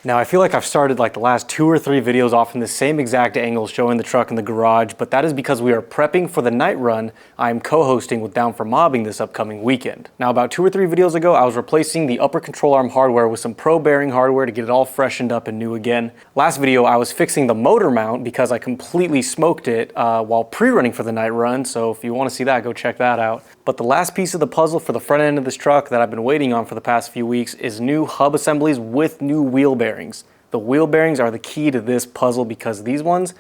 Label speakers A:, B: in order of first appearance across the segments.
A: Now I feel like I've started like the last 2 or 3 videos off in the same exact angle showing the truck in the garage, but that is because we are prepping for the night run I'm co-hosting with Down for Mobbing this upcoming weekend. Now about 2 or 3 videos ago, I was replacing the upper control arm hardware with some pro bearing hardware to get it all freshened up and new again. Last video I was fixing the motor mount because I completely smoked it while pre-running for the night run, so if you want to see that, go check that out. But the last piece of the puzzle for the front end of this truck that I've been waiting on for the past few weeks is new hub assemblies with new wheel bearings. The wheel bearings are the key to this puzzle because these ones,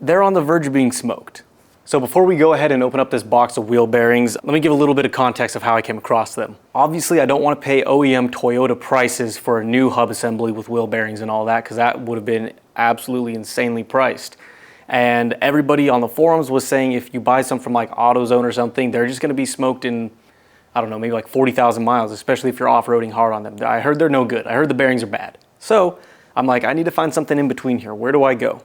A: they're on the verge of being smoked. So before we go ahead and open up this box of wheel bearings, let me give a little bit of context of how I came across them. Obviously, I don't want to pay OEM Toyota prices for a new hub assembly with wheel bearings and all that, because that would have been absolutely insanely priced. And everybody on the forums was saying if you buy some from like AutoZone or something, they're just going to be smoked in, I don't know, maybe like 40,000 miles, especially if you're off-roading hard on them. I heard they're no good. I heard the bearings are bad. So I'm like, I need to find something in between here. Where do I go?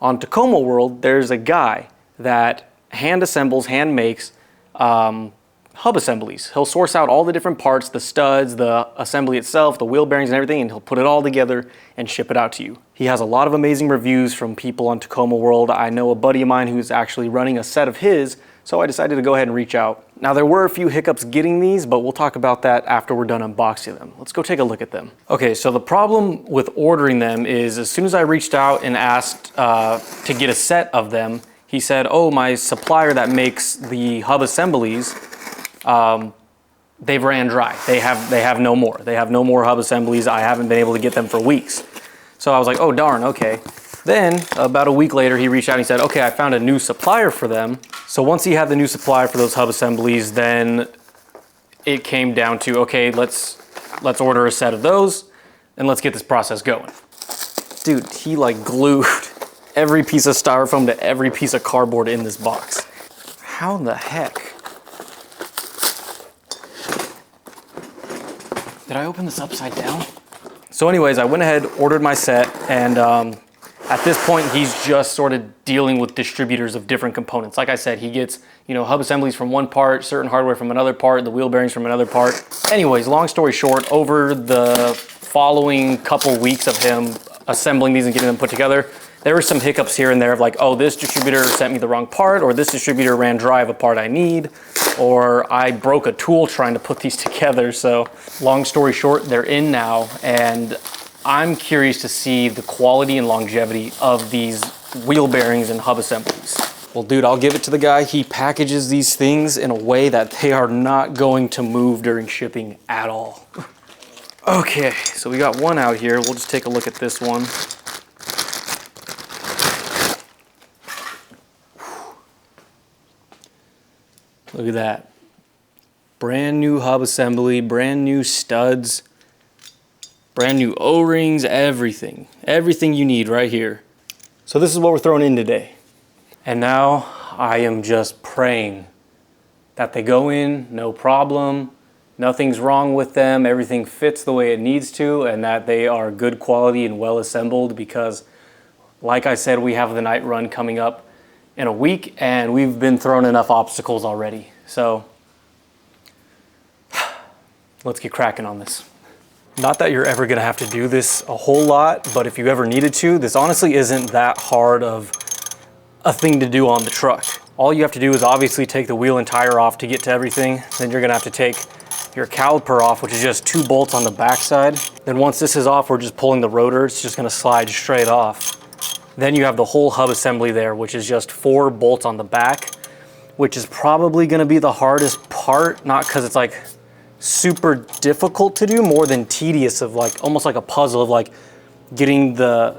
A: On Tacoma World, there's a guy that hand assembles, hand makes hub assemblies. He'll source out all the different parts, the studs, the assembly itself, the wheel bearings and everything, and he'll put it all together and ship it out to you. He has a lot of amazing reviews from people on Tacoma World. I know a buddy of mine who's actually running a set of his, so I decided to go ahead and reach out. Now there were a few hiccups getting these, but we'll talk about that after we're done unboxing them. Let's go take a look at them. Okay, so the problem with ordering them is as soon as I reached out and asked to get a set of them, he said, oh, my supplier that makes the hub assemblies, they've ran dry. They have no more. They have no more hub assemblies. I haven't been able to get them for weeks. So I was like, oh darn, okay. Then about a week later, he reached out and he said, okay, I found a new supplier for them. So once he had the new supplier for those hub assemblies, then it came down to, okay, let's order a set of those and let's get this process going. Dude, he like glued every piece of styrofoam to every piece of cardboard in this box. How the heck? Did I open this upside down? So anyways, I went ahead, ordered my set, and at this point, he's just sort of dealing with distributors of different components. Like I said, he gets, you know, hub assemblies from one part, certain hardware from another part, the wheel bearings from another part. Anyways, long story short, over the following couple weeks of him assembling these and getting them put together, there were some hiccups here and there of like, oh, this distributor sent me the wrong part, or this distributor ran dry of a part I need, or I broke a tool trying to put these together. So long story short, they're in now, and I'm curious to see the quality and longevity of these wheel bearings and hub assemblies. Well, dude, I'll give it to the guy. He packages these things in a way that they are not going to move during shipping at all. Okay, so we got one out here. We'll just take a look at this one. Look at that. Brand new hub assembly, brand new studs, brand new O-rings, everything. Everything you need right here. So this is what we're throwing in today. And now I am just praying that they go in, no problem, nothing's wrong with them, everything fits the way it needs to, and that they are good quality and well assembled, because like I said, we have the night run coming up in a week, and we've been thrown enough obstacles already. So let's get cracking on this. Not that you're ever gonna have to do this a whole lot, but if you ever needed to, this honestly isn't that hard of a thing to do on the truck. All you have to do is obviously take the wheel and tire off to get to everything. Then you're gonna have to take your caliper off, which is just 2 bolts on the backside. Then once this is off, we're just pulling the rotor. It's just gonna slide straight off. Then you have the whole hub assembly there, which is just 4 bolts on the back, which is probably gonna be the hardest part, not because it's like super difficult to do, more than tedious, of like almost like a puzzle of like getting the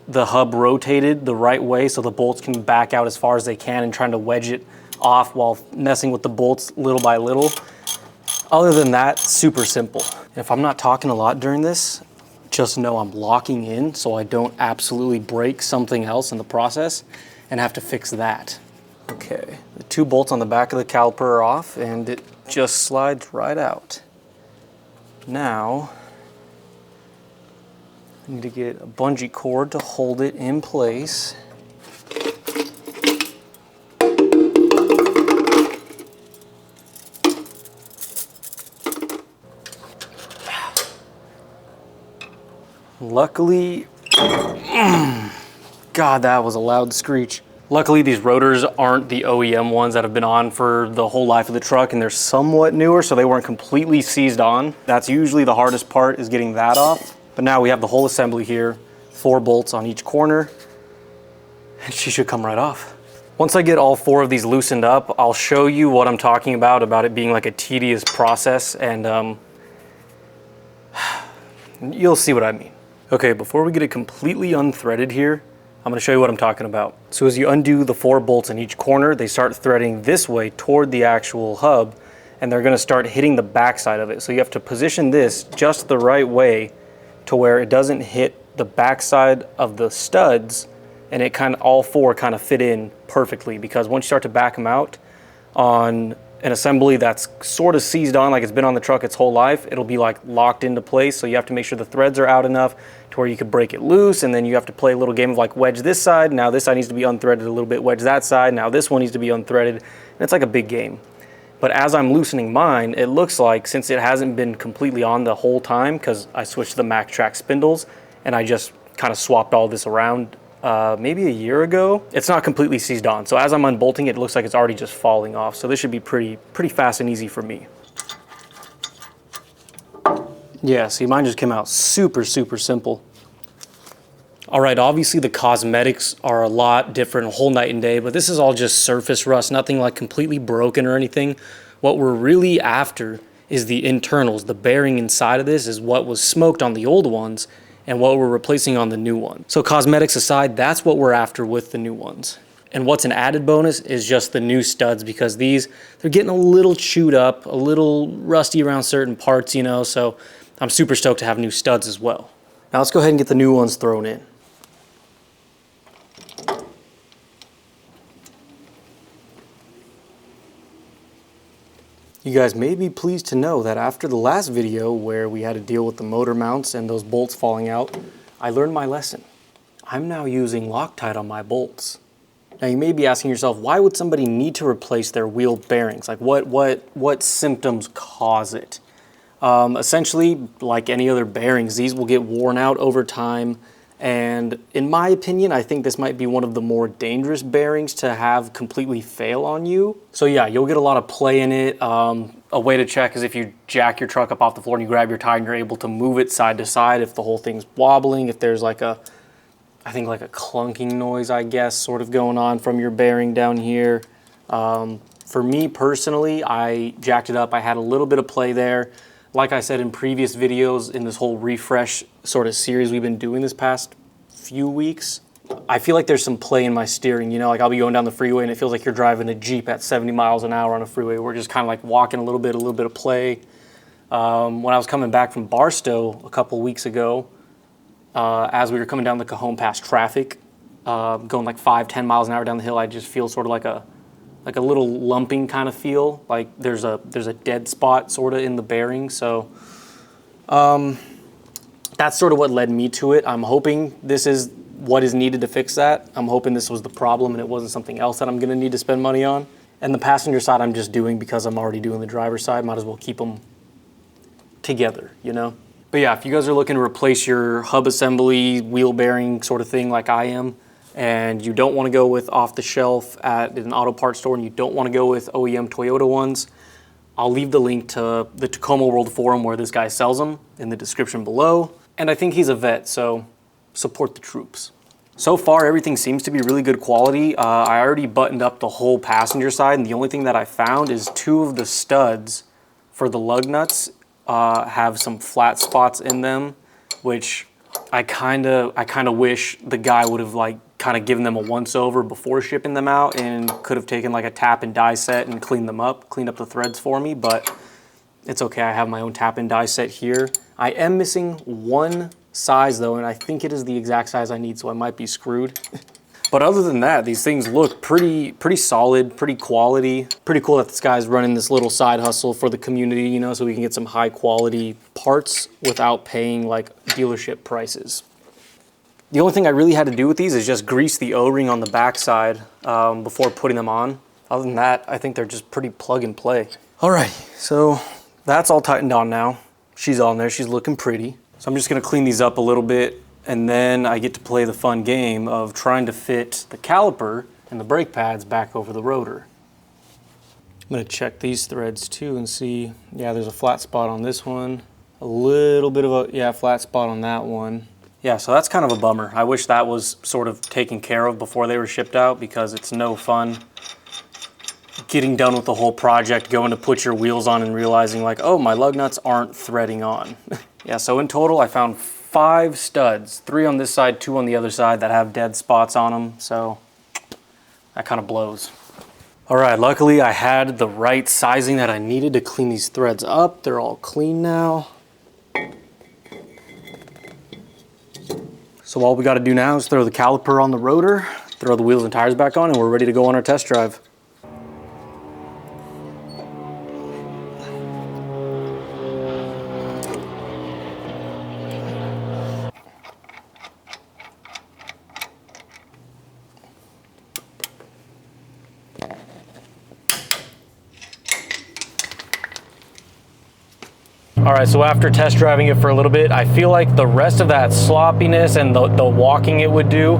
A: hub rotated the right way so the bolts can back out as far as they can and trying to wedge it off while messing with the bolts little by little. Other than that, super simple. If I'm not talking a lot during this, just know I'm locking in so I don't absolutely break something else in the process and have to fix that. Okay, the 2 bolts on the back of the caliper are off and it just slides right out. Now, I need to get a bungee cord to hold it in place. luckily, God, that was a loud screech. Luckily, these rotors aren't the OEM ones that have been on for the whole life of the truck, and they're somewhat newer, so they weren't completely seized on. That's usually the hardest part, is getting that off. But now we have the whole assembly here, 4 bolts on each corner, and she should come right off. Once I get all 4 of these loosened up, I'll show you what I'm talking about it being like a tedious process, and you'll see what I mean. Okay, before we get it completely unthreaded here, I'm going to show you what I'm talking about. So as you undo the 4 bolts in each corner, they start threading this way toward the actual hub, and they're going to start hitting the backside of it. So you have to position this just the right way to where it doesn't hit the backside of the studs, and it kind of, all 4 kind of fit in perfectly, because once you start to back them out on an assembly that's sort of seized on, like it's been on the truck its whole life, it'll be like locked into place. So you have to make sure the threads are out enough to where you can break it loose, and then you have to play a little game of like wedge this side, now this side needs to be unthreaded a little bit, wedge that side, now this one needs to be unthreaded, and it's like a big game. But as I'm loosening mine, it looks like, since it hasn't been completely on the whole time, because I switched the Max Track spindles and I just kind of swapped all this around maybe a year ago, it's not completely seized on. So as I'm unbolting it, it looks like it's already just falling off. So this should be pretty fast and easy for me. Yeah, see, mine just came out super simple. All right, obviously the cosmetics are a lot different, a whole night and day, but this is all just surface rust, nothing like completely broken or anything. What we're really after is the internals. The bearing inside of this is what was smoked on the old ones and what we're replacing on the new one. So cosmetics aside, that's what we're after with the new ones. And what's an added bonus is just the new studs, because these, they're getting a little chewed up, a little rusty around certain parts, you know, so I'm super stoked to have new studs as well. Now let's go ahead and get the new ones thrown in. You guys may be pleased to know that after the last video where we had to deal with the motor mounts and those bolts falling out, I learned my lesson. I'm now using Loctite on my bolts. Now you may be asking yourself, why would somebody need to replace their wheel bearings? Like what symptoms cause it? Essentially, like any other bearings, these will get worn out over time. And in my opinion, I think this might be one of the more dangerous bearings to have completely fail on you. So yeah, you'll get a lot of play in it. A way to check is if you jack your truck up off the floor and you grab your tire and you're able to move it side to side if the whole thing's wobbling, if there's like a, I think like a clunking noise, I guess, sort of going on from your bearing down here. For me personally, I jacked it up. I had a little bit of play there. Like I said in previous videos in this whole refresh sort of series we've been doing this past few weeks, I feel like there's some play in my steering, you know, like I'll be going down the freeway and it feels like you're driving a Jeep at 70 miles an hour on a freeway. We're just kind of like walking a little bit of play. When I was coming back from Barstow a couple weeks ago, as we were coming down the Cajon Pass traffic, going like 5-10 miles an hour down the hill, I just feel sort of like a little lumping kind of feel, like there's a dead spot sort of in the bearing. So that's sort of what led me to it. I'm hoping this is what is needed to fix that. I'm hoping this was the problem and it wasn't something else that I'm gonna need to spend money on. And the passenger side I'm just doing because I'm already doing the driver's side. Might as well keep them together, you know? But yeah, if you guys are looking to replace your hub assembly, wheel bearing sort of thing like I am, and you don't want to go with off the shelf at an auto parts store and you don't want to go with OEM Toyota ones, I'll leave the link to the Tacoma World Forum where this guy sells them in the description below. And I think he's a vet, so support the troops. So far, everything seems to be really good quality. I already buttoned up the whole passenger side, and the only thing that I found is 2 of the studs for the lug nuts have some flat spots in them, which I kind of wish the guy would have like kind of given them a once over before shipping them out and could have taken like a tap and die set and cleaned up the threads for me, but it's okay. I have my own tap and die set here. I am missing one size though, and I think it is the exact size I need, so I might be screwed. But other than that, these things look pretty solid, pretty quality. Pretty cool that this guy's running this little side hustle for the community, you know, so we can get some high quality parts without paying like dealership prices. The only thing I really had to do with these is just grease the O-ring on the backside before putting them on. Other than that, I think they're just pretty plug and play. All right, so that's all tightened on now. She's on there, she's looking pretty. So I'm just gonna clean these up a little bit, And then I get to play the fun game of trying to fit the caliper and the brake pads back over the rotor. I'm gonna check these threads too and see, yeah, there's a flat spot on this one. A little bit of a, flat spot on that one. Yeah, so that's kind of a bummer. I wish that was sort of taken care of before they were shipped out, because it's no fun getting done with the whole project, going to put your wheels on and realizing like, oh, my lug nuts aren't threading on. Yeah, so in total I found 5 studs, 3 on this side, 2 on the other side that have dead spots on them, so that kind of blows. All right, luckily I had the right sizing that I needed to clean these threads up. They're all clean now. So all we got to do now is throw the caliper on the rotor, throw the wheels and tires back on, and we're ready to go on our test drive. All right, so after test driving it for a little bit, I feel like the rest of that sloppiness and the walking it would do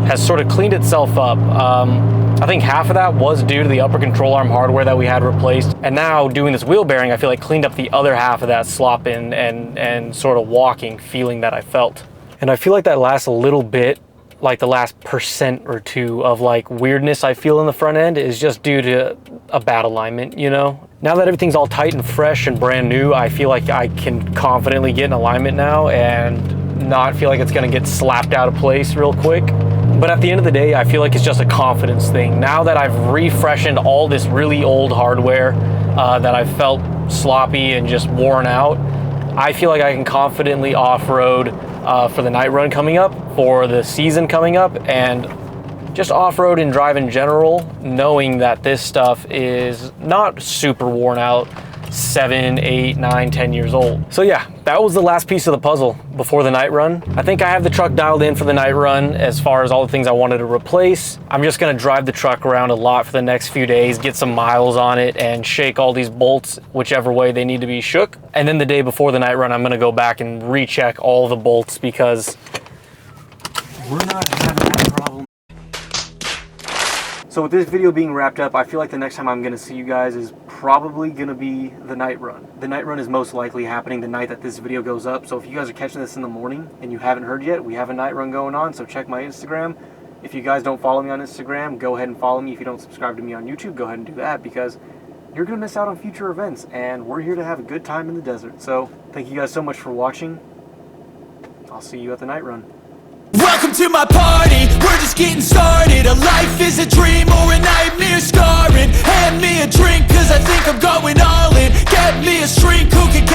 A: has sort of cleaned itself up. I think half of that was due to the upper control arm hardware that we had replaced. And now doing this wheel bearing, I feel like cleaned up the other half of that slop and sort of walking feeling that I felt. And I feel like that last little bit, like the last % or 2 of like weirdness I feel in the front end is just due to a bad alignment, you know? Now that everything's all tight and fresh and brand new, I feel like I can confidently get in alignment now and not feel like it's gonna get slapped out of place real quick. But at the end of the day, I feel like it's just a confidence thing. Now that I've refreshened all this really old hardware that I felt sloppy and just worn out, I feel like I can confidently off-road for the night run coming up, for the season coming up, and just off-road and drive in general, knowing that this stuff is not super worn out, 7, 8, 9, 10 years old. So yeah, that was the last piece of the puzzle before the night run. I think I have the truck dialed in for the night run as far as all the things I wanted to replace. I'm just gonna drive the truck around a lot for the next few days, get some miles on it, and shake all these bolts whichever way they need to be shook. And then the day before the night run, I'm gonna go back and recheck all the bolts because we're not having that problem. So with this video being wrapped up, I feel like the next time I'm gonna see you guys is probably gonna be the night run. The night run is most likely happening the night that this video goes up. So if you guys are catching this in the morning and you haven't heard yet, we have a night run going on, so check my Instagram. If you guys don't follow me on Instagram, go ahead and follow me. If you don't subscribe to me on YouTube, go ahead and do that, because you're gonna miss out on future events, and we're here to have a good time in the desert. So thank you guys so much for watching. I'll see you at the night run.
B: Welcome to my party, we're just getting started. A life is a dream or a nightmare scarring. Hand me a drink cause I think I'm going all in. Get me a shrink.